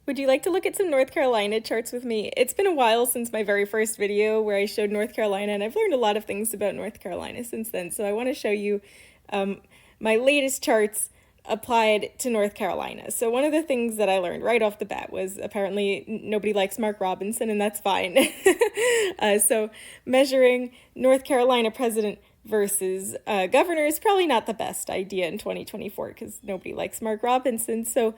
Would you like to look at some North Carolina charts with me? It's been a while since my very first video where I showed North Carolina, and I've learned a lot of things about North Carolina since then. So I want to show you my latest charts applied to North Carolina. So one of the things that I learned right off the bat was apparently nobody likes Mark Robinson, and that's fine. So measuring North Carolina president versus governor is probably not the best idea in 2024 because nobody likes Mark Robinson. So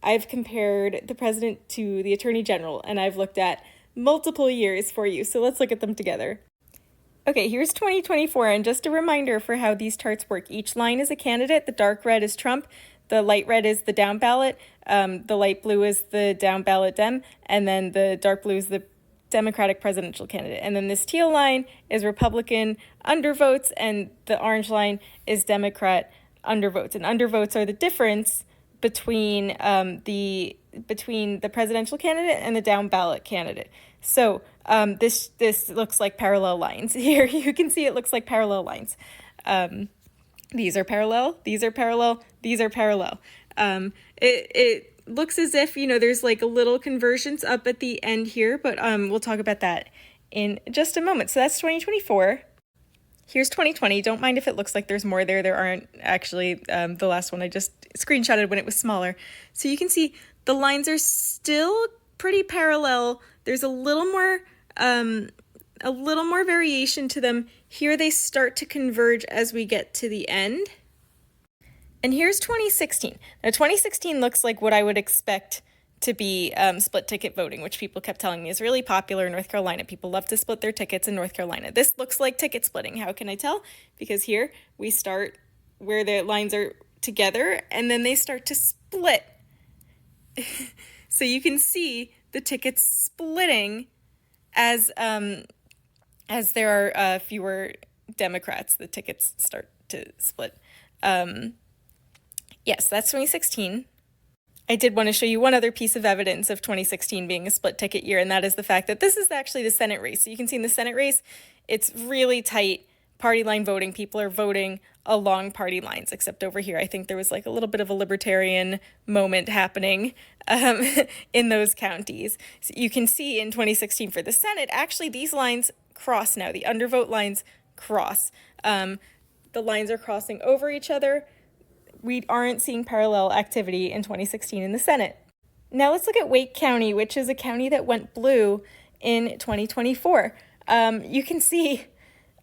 I've compared the president to the attorney general, and I've looked at multiple years for you. So let's look at them together. Okay, here's 2024, and just a reminder for how these charts work. Each line is a candidate. The dark red is Trump. The light red is the down ballot. The light blue is the down ballot Dem. And then the dark blue is the Democratic presidential candidate. And then this teal line is Republican undervotes, and the orange line is Democrat undervotes. And undervotes are the difference between the presidential candidate and the down ballot candidate. So this looks like parallel lines. Here you can see it looks like parallel lines. These are parallel, these are parallel, these are parallel. It looks as if, there's like a little convergence up at the end here, but we'll talk about that in just a moment. So that's 2024. Here's 2020. Don't mind if it looks like there's more there. There aren't actually. The last one I just screenshotted when it was smaller. So you can see the lines are still pretty parallel. There's a little more variation to them. Here they start to converge as we get to the end. And here's 2016. Now 2016 looks like what I would expect to be split ticket voting, which people kept telling me is really popular in North Carolina. People love to split their tickets in North Carolina. This looks like ticket splitting. How can I tell? Because here we start where the lines are together and then they start to split. So you can see the tickets splitting as there are fewer Democrats. The tickets start to split. Yes, that's 2016. I did want to show you one other piece of evidence of 2016 being a split ticket year, and that is the fact that this is actually the Senate race. So you can see in the Senate race, it's really tight party line voting. People are voting along party lines, except over here, I think there was like a little bit of a libertarian moment happening in those counties. So you can see in 2016 for the Senate, actually these lines cross now. The undervote lines cross. The lines are crossing over each other. We aren't seeing parallel activity in 2016 in the Senate. Now let's look at Wake County, which is a county that went blue in 2024. You can see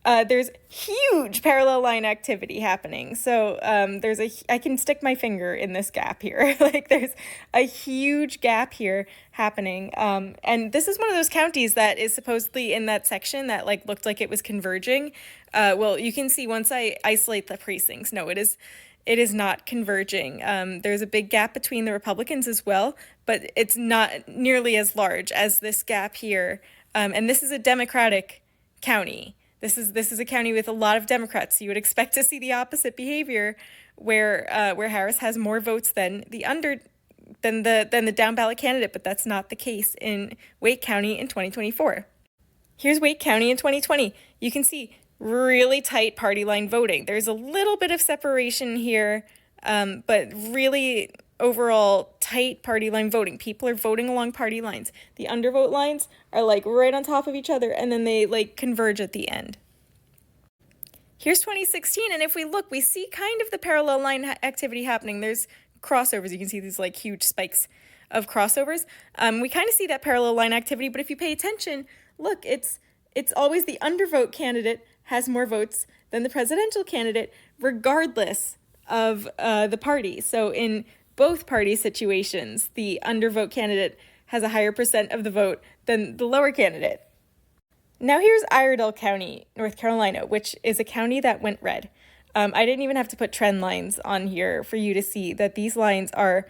there's huge parallel line activity happening. So I can stick my finger in this gap here. Like there's a huge gap here happening. And this is one of those counties that is supposedly in that section that like looked like it was converging. Well, you can see once I isolate the precincts, no, it is not converging. There's a big gap between the Republicans as well, but it's not nearly as large as this gap here. And this is a Democratic county. This is a county with a lot of Democrats. So you would expect to see the opposite behavior, where Harris has more votes than the down ballot candidate, but that's not the case in Wake County in 2024. Here's Wake County in 2020. You can see really tight party line voting. There's a little bit of separation here, but really overall tight party line voting. People are voting along party lines. The undervote lines are like right on top of each other, and then they like converge at the end. Here's 2016, and if we look, we see kind of the parallel line activity happening. There's crossovers. You can see these like huge spikes of crossovers. We kind of see that parallel line activity, but if you pay attention, look, it's always the undervote candidate has more votes than the presidential candidate, regardless of the party. So in both party situations, the undervote candidate has a higher percent of the vote than the lower candidate. Now here's Iredell County, North Carolina, which is a county that went red. I didn't even have to put trend lines on here for you to see that these lines are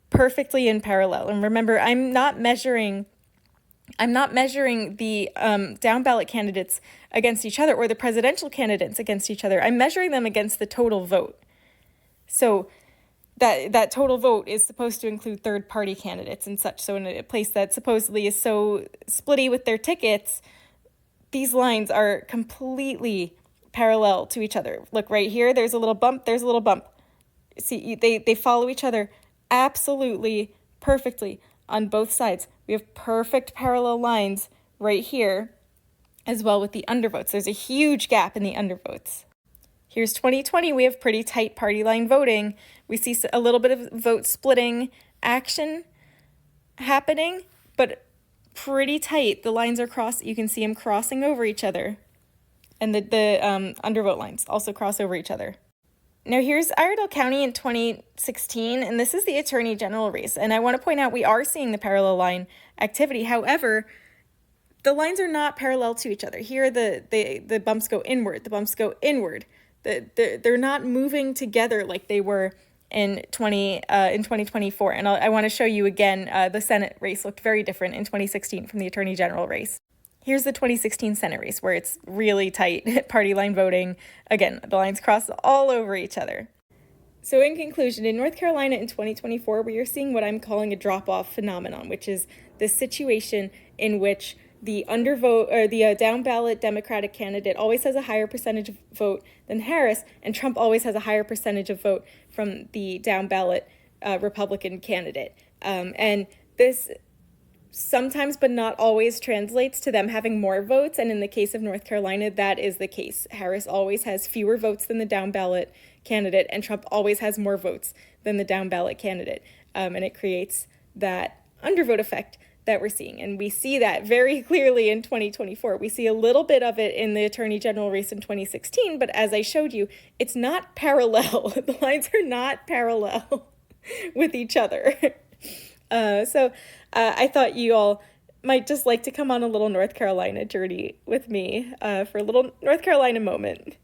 perfectly in parallel. And remember, I'm not measuring the down ballot candidates against each other or the presidential candidates against each other. I'm measuring them against the total vote. So that total vote is supposed to include third party candidates and such. So in a place that supposedly is so splitty with their tickets, these lines are completely parallel to each other. Look right here, there's a little bump, there's a little bump. See, they follow each other absolutely perfectly on both sides. We have perfect parallel lines right here as well with the undervotes. There's a huge gap in the undervotes. Here's 2020. We have pretty tight party line voting. We see a little bit of vote splitting action happening, but pretty tight. The lines are you can see them crossing over each other. And the undervote lines also cross over each other. Now here's Iredell County in 2016, and this is the Attorney General race. And I want to point out we are seeing the parallel line activity. However, the lines are not parallel to each other. Here the bumps go inward, the bumps go inward. They're not moving together like they were in 2024. And I want to show you again, the Senate race looked very different in 2016 from the Attorney General race. Here's the 2016 Senate race where it's really tight party line voting. Again, the lines cross all over each other. So in conclusion, in North Carolina in 2024, we are seeing what I'm calling a drop-off phenomenon, which is this situation in which the undervote or the down ballot Democratic candidate always has a higher percentage of vote than Harris, and Trump always has a higher percentage of vote from the down ballot Republican candidate. And this sometimes, but not always, translates to them having more votes. And in the case of North Carolina, that is the case. Harris always has fewer votes than the down ballot candidate, and Trump always has more votes than the down ballot candidate. And it creates that undervote effect that we're seeing. And we see that very clearly in 2024. We see a little bit of it in the Attorney General race in 2016, but as I showed you, it's not parallel. The lines are not parallel with each other. So I thought you all might just like to come on a little North Carolina journey with me for a little North Carolina moment.